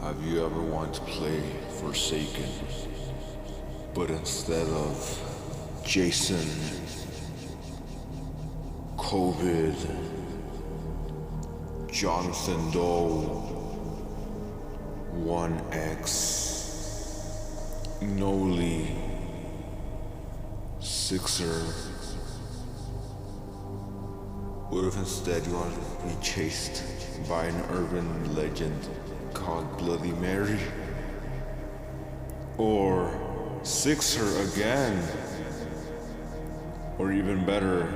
Have you ever wanted to play Forsaken, but instead of Jason, COVID, Jonathan Doe, 1X, Noli, Sixer? What if instead you wanted to be chased by an urban legend called Bloody Mary? Or Sixer again? Or even better,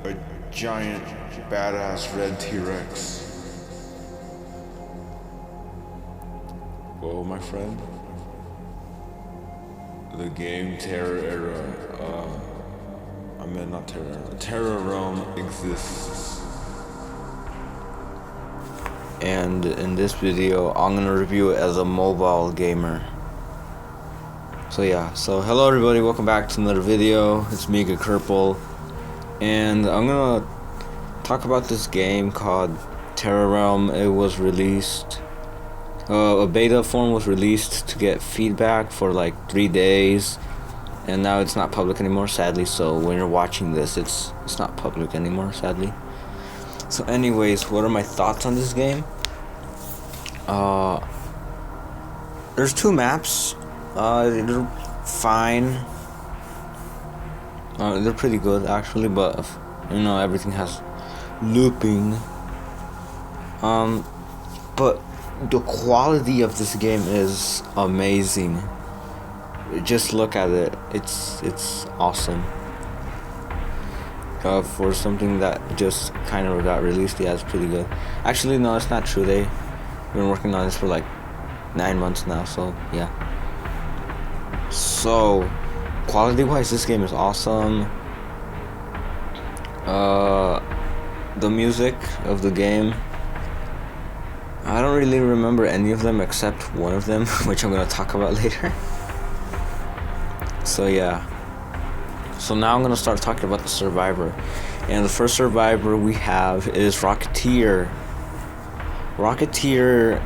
a giant badass red T-Rex? Well, my friend, the game Terror Era, not Terror Era, Terror Realm exists. And in this video, I'm gonna review it as a mobile gamer. So hello everybody, welcome back to another video. It's me, Kerpel, and I'm gonna talk about this game called Terror Realm. It was released, a beta form was released to get feedback for like 3 days, and now it's not public anymore, sadly. So when you're watching this, it's not public anymore, sadly. So anyways, what are my thoughts on this game? There's 2 maps. They're fine. They're pretty good actually, but you know, everything has looping. But the quality of this game is amazing. Just look at it. It's awesome. For something that just kind of got released, yeah, it's pretty good. Actually, no, it's not true. They've been working on this for like 9 months now, so yeah. So, quality-wise, this game is awesome. The music of the game, I don't really remember any of them except one of them, which I'm gonna talk about later. So yeah. So now I'm gonna start talking about the survivor. And the first survivor we have is Rocketeer. Rocketeer,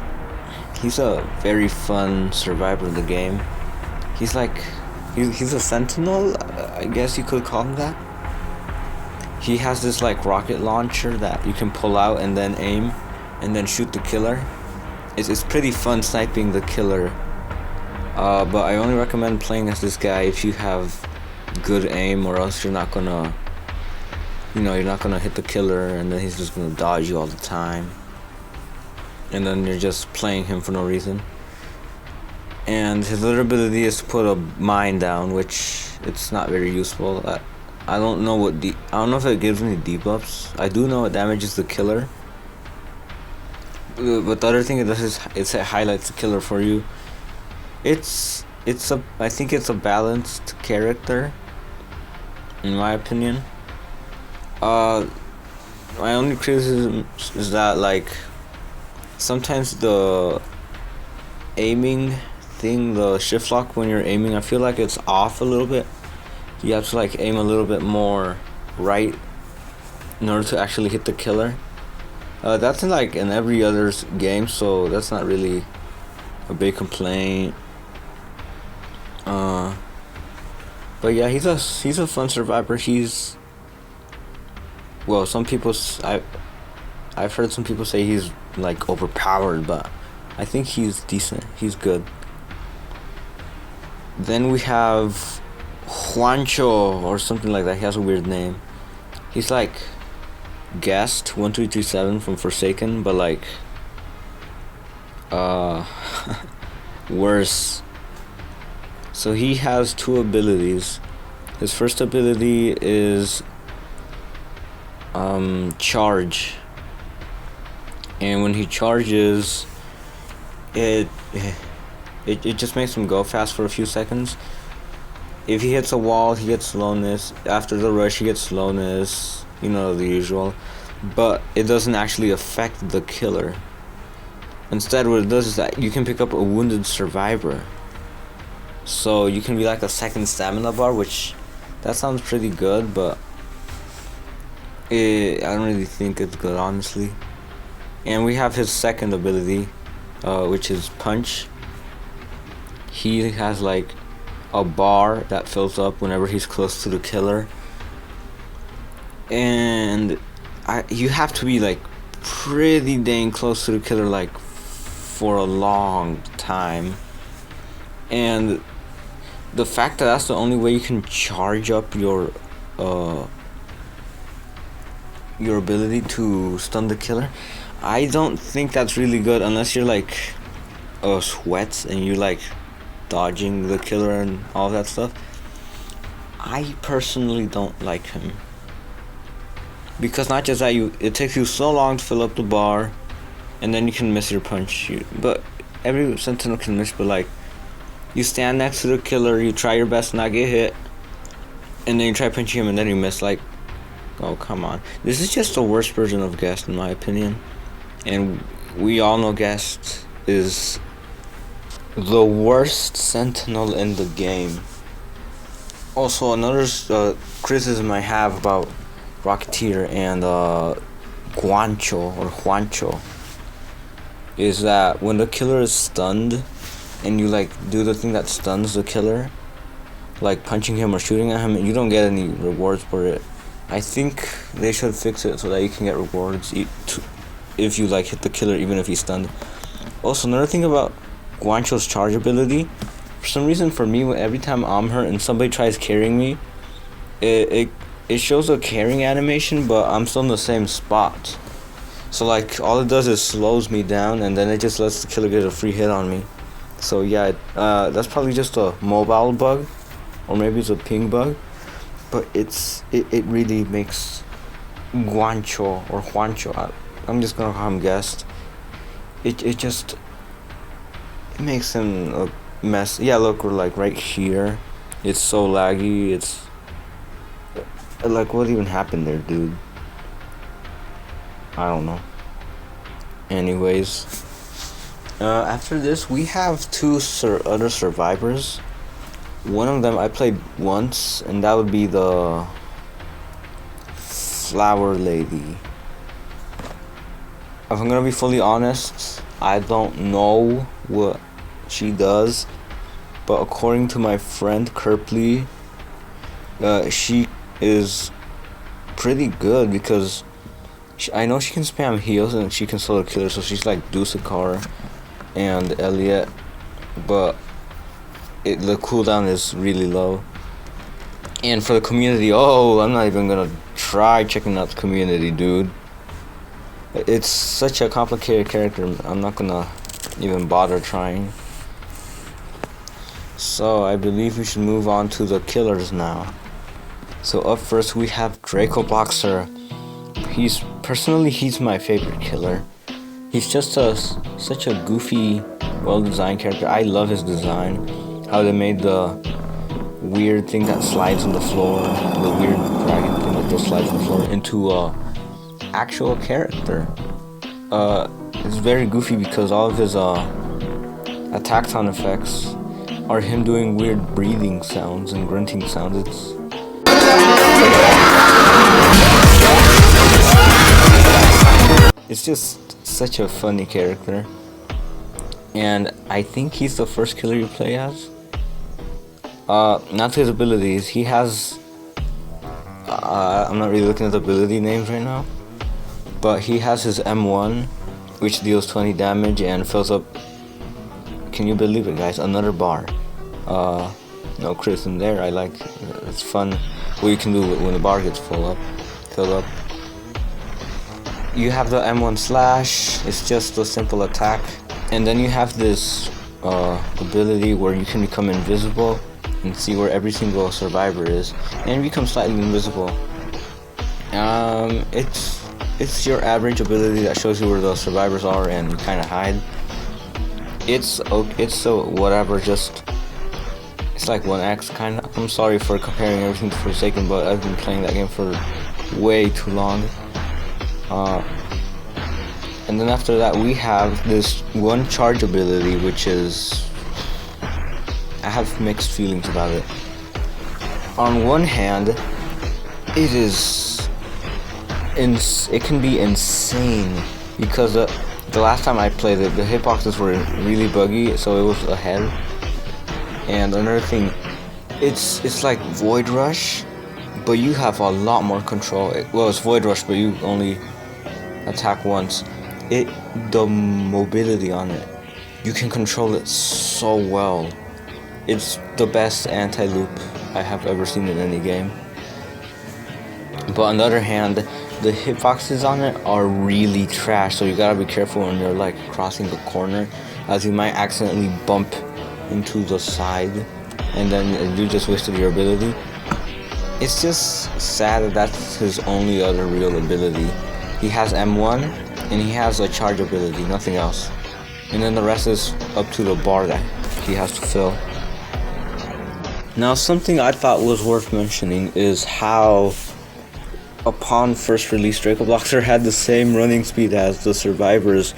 he's a very fun survivor in the game. He's like, he's a sentinel, I guess you could call him that. He has this like rocket launcher that you can pull out and then aim and then shoot the killer. It's pretty fun sniping the killer. But I only recommend playing as this guy if you have good aim, or else you're not gonna hit the killer, and then he's just gonna dodge you all the time, and then you're just playing him for no reason. And his other ability is to put a mine down, which it's not very useful. I don't know if it gives any debuffs. I do know it damages the killer, but the other thing it does is it highlights the killer for you. I think it's a balanced character, in my opinion. My only criticism is that like sometimes the aiming thing, the shift lock when you're aiming, I feel like it's off a little bit. You have to like aim a little bit more right in order to actually hit the killer. That's in every other game, so that's not really a big complaint. But yeah, he's a fun survivor. I've heard some people say he's like overpowered, but I think he's decent. He's good. Then we have Juancho or something like that. He has a weird name. He's like Guest 1337 from Forsaken, but like worse. So he has 2 abilities. His first ability is charge, and when he charges, it just makes him go fast for a few seconds. If he hits a wall, he gets slowness. After the rush, he gets slowness, you know, the usual, but it doesn't actually affect the killer. Instead, what it does is that you can pick up a wounded survivor, so you can be like a second stamina bar, which that sounds pretty good, but I don't really think it's good, honestly. And we have his second ability, which is punch. He has like a bar that fills up whenever he's close to the killer, and you have to be like pretty dang close to the killer, like for a long time. And the fact that that's the only way you can charge up your ability to stun the killer, I don't think that's really good unless you're like sweats and you like dodging the killer and all that stuff. I personally don't like him because not just that, it takes you so long to fill up the bar, and then you can miss your punch. But every sentinel can miss, but like you stand next to the killer, you try your best to not get hit, and then you try punching him and then you miss. Like, oh come on, this is just the worst version of Guest in my opinion, and we all know Guest is the worst sentinel in the game. Also, another criticism I have about Rocketeer and Juancho is that when the killer is stunned and you like do the thing that stuns the killer, like punching him or shooting at him, you don't get any rewards for it. I think they should fix it so that you can get rewards if you like hit the killer even if he's stunned. Also, another thing about Guancho's charge ability, for some reason for me, every time I'm hurt and somebody tries carrying me, it shows a carrying animation, but I'm still in the same spot. So like all it does is slows me down, and then it just lets the killer get a free hit on me. So yeah, that's probably just a mobile bug, or maybe it's a ping bug, but it really makes Juancho, I'm just gonna call him Guest. It makes him a mess. Yeah, look, we're like right here. It's so laggy. It's like, what even happened there, dude? I don't know. Anyways, after this we have two other survivors. One of them I played once, and that would be the Flower Lady. If I'm gonna be fully honest, I don't know what she does, but according to my friend Kerpley, she is pretty good because I know she can spam heals and she can solo killer, so she's like Dusakar and Elliot, but the cooldown is really low. And for the community, I'm not even gonna try checking out the community, dude. It's such a complicated character, I'm not gonna even bother trying. So I believe we should move on to the killers now. So up first we have Draco Boxer. He's my favorite killer. He's just such a goofy, well-designed character. I love his design. How they made the weird thing that slides on the floor, the weird dragon thing that just slides on the floor, into a actual character. It's very goofy because all of his attack sound effects are him doing weird breathing sounds and grunting sounds. It's just such a funny character, and I think he's the first killer you play as. Not his abilities. He has I'm not really looking at the ability names right now, but he has his M1, which deals 20 damage and fills up, can you believe it, guys, another bar. No criticism there. I like it's fun what you can do when the bar gets filled up. You have the M1 slash. It's just a simple attack, and then you have this ability where you can become invisible and see where every single survivor is, and become slightly invisible. It's your average ability that shows you where the survivors are and you kind of hide. It's whatever, just it's like 1x kind of. I'm sorry for comparing everything to Forsaken, but I've been playing that game for way too long. And then after that we have this one charge ability, which is, I have mixed feelings about it. On one hand, it can be insane because the the last time I played it, the hitboxes were really buggy, so it was ahead. And another thing, it's like Void Rush, but you have a lot more control. Well, it's Void Rush, but you only attack once. The mobility on it, you can control it so well. It's the best anti-loop I have ever seen in any game. But on the other hand, the hitboxes on it are really trash, so you gotta be careful when you're like crossing the corner, as you might accidentally bump into the side, and then you just wasted your ability. It's just sad that that's his only other real ability. He has M1, and he has a charge ability, nothing else. And then the rest is up to the bar that he has to fill. Now, something I thought was worth mentioning is how, upon first release, Draco Bloxer had the same running speed as the survivors,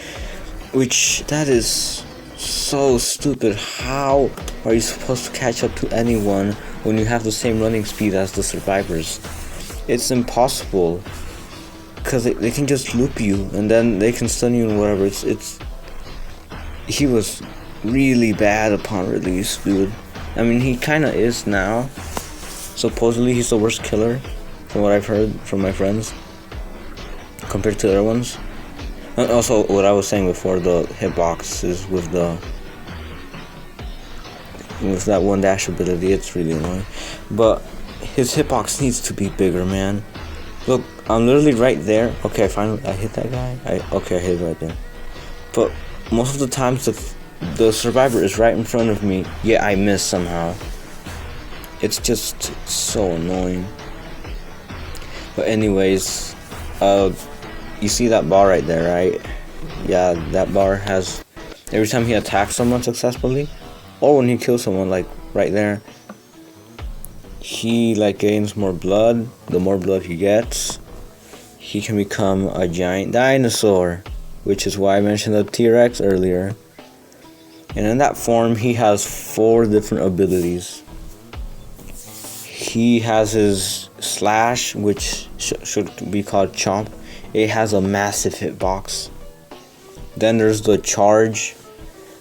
which that is so stupid. How are you supposed to catch up to anyone when you have the same running speed as the survivors? It's impossible, because they can just loop you and then they can stun you and whatever. He was really bad upon release, dude. I mean, he kinda is now. Supposedly he's the worst killer, from what I've heard from my friends, compared to the other ones. And also, what I was saying before, the hitbox is with that one dash ability, it's really annoying. But his hitbox needs to be bigger, man. Look, I'm literally right there. Okay, I hit that guy. I hit it right there. But most of the times, the survivor is right in front of me, yet I miss somehow. It's just so annoying. But anyways, you see that bar right there, right? Yeah, that bar has, every time he attacks someone successfully, or when he kills someone, like right there, he like gains more blood. The more blood he gets, he can become a giant dinosaur, which is why I mentioned the T-Rex earlier. And in that form, he has 4 different abilities. He has his slash, which should be called chomp. It has a massive hitbox. Then there's the charge,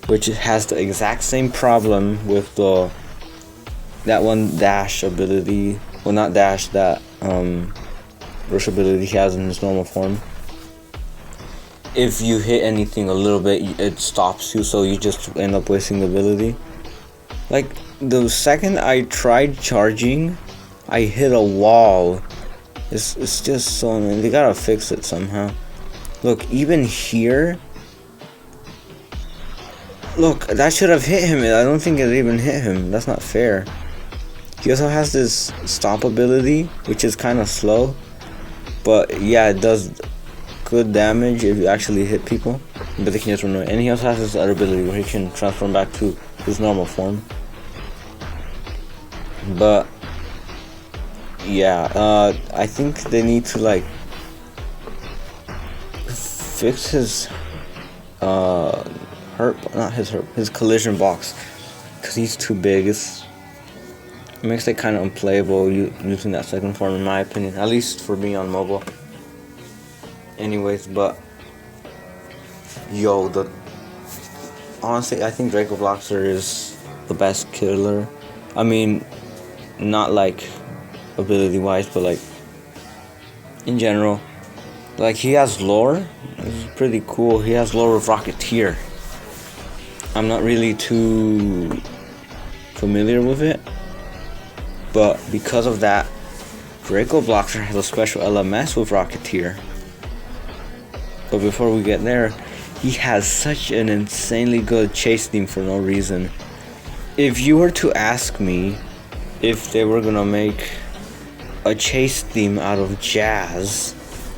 which has the exact same problem with that one dash ability. Well, not dash, that rush ability he has in his normal form. If you hit anything a little bit, it stops you, so you just end up wasting the ability. Like, the second I tried charging, I hit a wall. It's just so annoying. They gotta fix it somehow. Look, even here, look, that should have hit him. I don't think it even hit him. That's not fair. He also has this stomp ability, which is kind of slow, but yeah, it does good damage if you actually hit people, but they can just run away. And he also has this other ability where he can transform back to his normal form. But yeah, I think they need to like fix his his collision box, because he's too big. It makes it kind of unplayable using that second form, in my opinion, at least for me on mobile. Anyways, but honestly, I think Draco Bloxer is the best killer. I mean, not like ability wise, but like in general. Like, he has lore. It's pretty cool. He has lore with Rocketeer. I'm not really too familiar with it, but because of that, Draco Bloxer has a special LMS with Rocketeer. But before we get there, he has such an insanely good chase theme for no reason. If you were to ask me if they were gonna make a chase theme out of jazz,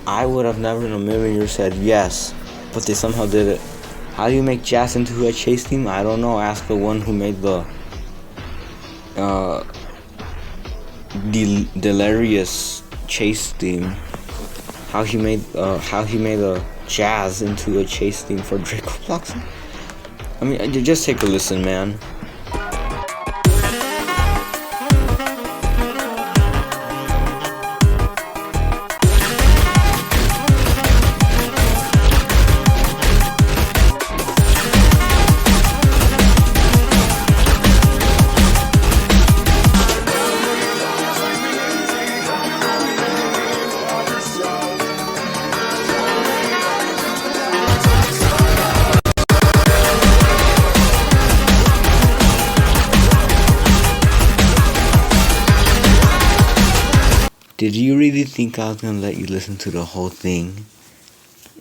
I would have never in a million years said yes, but they somehow did it. How do you make jazz into a chase theme? I don't know. Ask the one who made the delirious chase theme. How he made a jazz into a chase theme for Draco Bloxer. I mean, just take a listen, man. Did you really think I was gonna let you listen to the whole thing?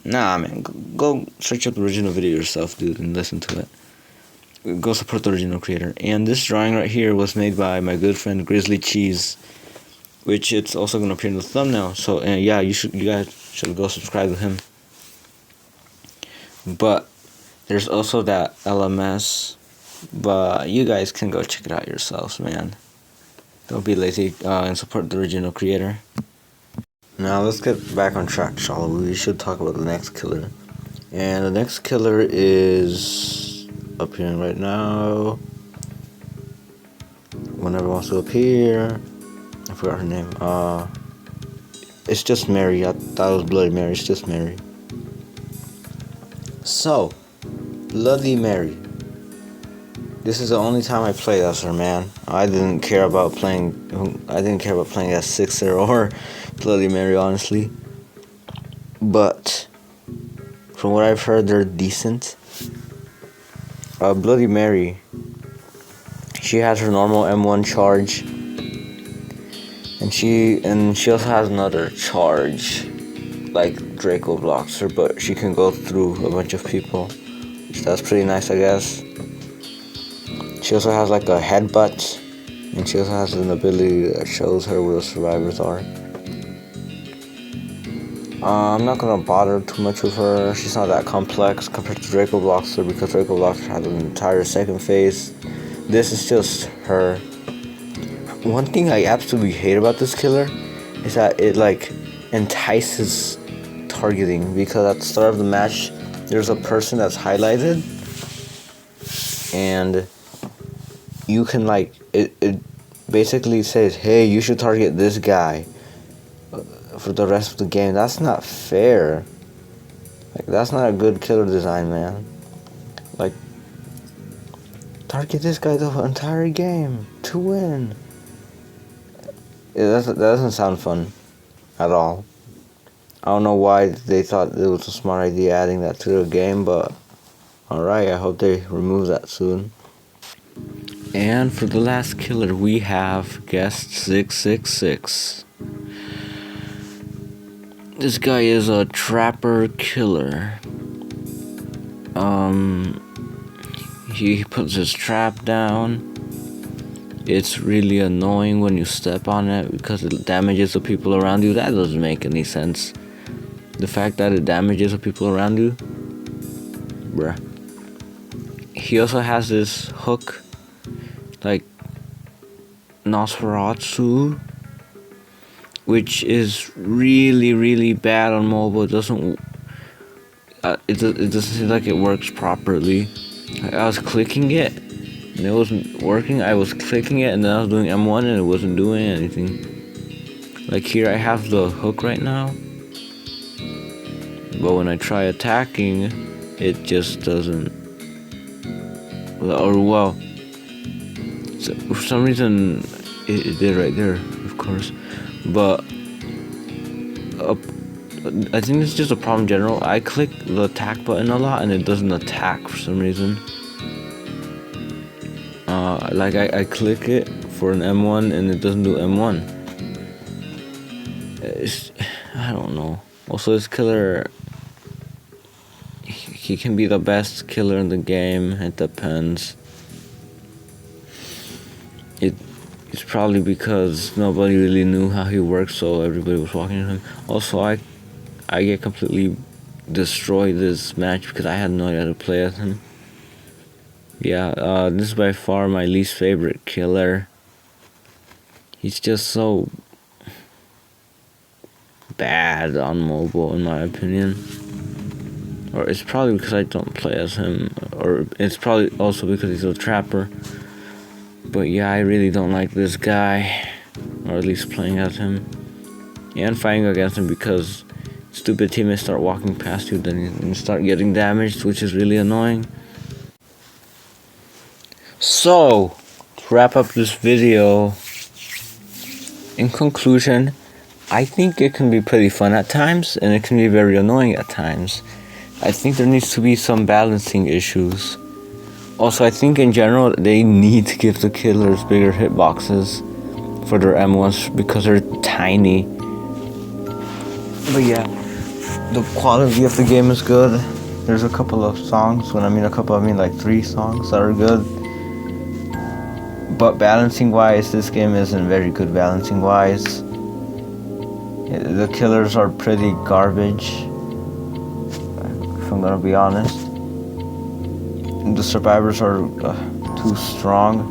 Nah, man. Go search up the original video yourself, dude, and listen to it. Go support the original creator. And this drawing right here was made by my good friend Grizzly Cheese, which it's also gonna appear in the thumbnail. So yeah, you guys should go subscribe to him. But there's also that LMS, but you guys can go check it out yourselves, man. Don't be lazy and support the original creator. Now let's get back on track, shall we? We should talk about the next killer. And the next killer is appearing right now. Whenever it wants to appear. I forgot her name. It's just Mary. I thought it was Bloody Mary. It's just Mary. So, Bloody Mary. This is the only time I played as her, man. I didn't care about playing as Sixer or Bloody Mary, honestly. But from what I've heard, they're decent. Bloody Mary, she has her normal M1 charge, and she also has another charge, like Draco blocks her, but she can go through a bunch of people. So that's pretty nice, I guess. She also has like a headbutt, and she also has an ability that shows her where the survivors are. I'm not gonna bother too much with her. She's not that complex compared to Draco Bloxer, because Draco Bloxer has an entire second phase. This is just her. One thing I absolutely hate about this killer is that it like entices targeting, because at the start of the match there's a person that's highlighted, and you can like it basically says, hey, you should target this guy for the rest of the game. That's not fair. Like, that's not a good killer design, man. Like, target this guy the entire game to win. That doesn't sound fun at all. I don't know why they thought it was a smart idea adding that to the game, but alright, I hope they remove that soon. And for the last killer, we have Guest 666. This guy is a trapper killer. He puts his trap down. It's really annoying when you step on it because it damages the people around you. That doesn't make any sense. The fact that it damages the people around you, bruh. He also has this hook, like Nosferatu, which is really, really bad on mobile. It doesn't seem like it works properly. I was clicking it and it wasn't working. I was clicking it and then I was doing M1 and it wasn't doing anything. Like here I have the hook right now, but when I try attacking, it just doesn't. Or well, so for some reason it did right there, of course. But I think it's just a problem in general. I click the attack button a lot and it doesn't attack for some reason. Like I click it for an M1 and it doesn't do M1. I don't know. Also, this killer, he can be the best killer in the game. It depends. It's probably because nobody really knew how he worked, so everybody was walking at him. Also, I get completely destroyed this match because I had no idea how to play as him. Yeah, this is by far my least favorite killer. He's just so bad on mobile, in my opinion. Or it's probably because I don't play as him, or it's probably also because he's a trapper. But yeah, I really don't like this guy, or at least playing as him and fighting against him, because stupid teammates start walking past you, then you start getting damaged, which is really annoying. So, to wrap up this video, in conclusion, I think it can be pretty fun at times, and it can be very annoying at times. I think there needs to be some balancing issues. Also, I think in general, they need to give the killers bigger hitboxes for their M1s because they're tiny. But yeah, the quality of the game is good. There's a couple of songs. When I mean a couple, I mean like 3 songs that are good. But balancing wise, this game isn't very good balancing wise. The killers are pretty garbage, if I'm gonna be honest. The survivors are too strong.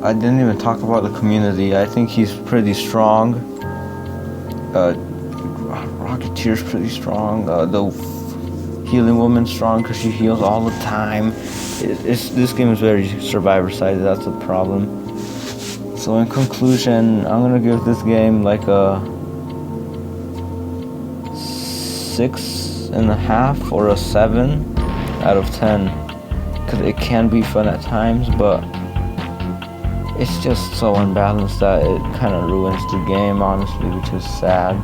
I didn't even talk about the community. I think he's pretty strong. Rocketeer's pretty strong. The healing woman's strong because she heals all the time. This game is very survivor-sided. That's a problem. So in conclusion, I'm gonna give this game like a 6.5 or a 7 out of 10, because it can be fun at times, but it's just so unbalanced that it kind of ruins the game, honestly, which is sad.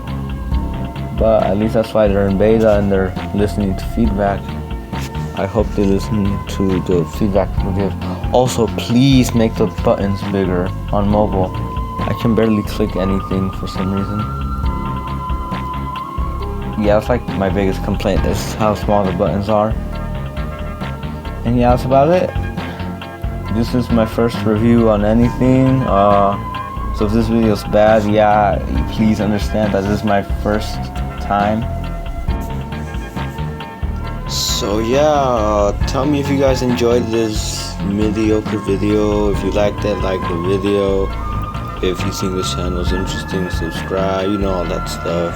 But at least that's why they're in beta and they're listening to feedback. I hope they listen to the feedback people give. Also, please make the buttons bigger on mobile. I can barely click anything for some reason. Yeah, that's like my biggest complaint is how small the buttons are. And yeah, that's about it. This is my first review on anything. So if this video is bad, yeah, please understand that this is my first time. So yeah, tell me if you guys enjoyed this mediocre video. If you liked it, like the video. If you think this channel is interesting, subscribe, you know, all that stuff.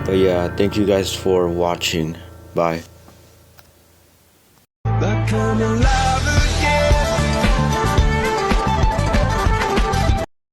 But yeah, thank you guys for watching. Bye.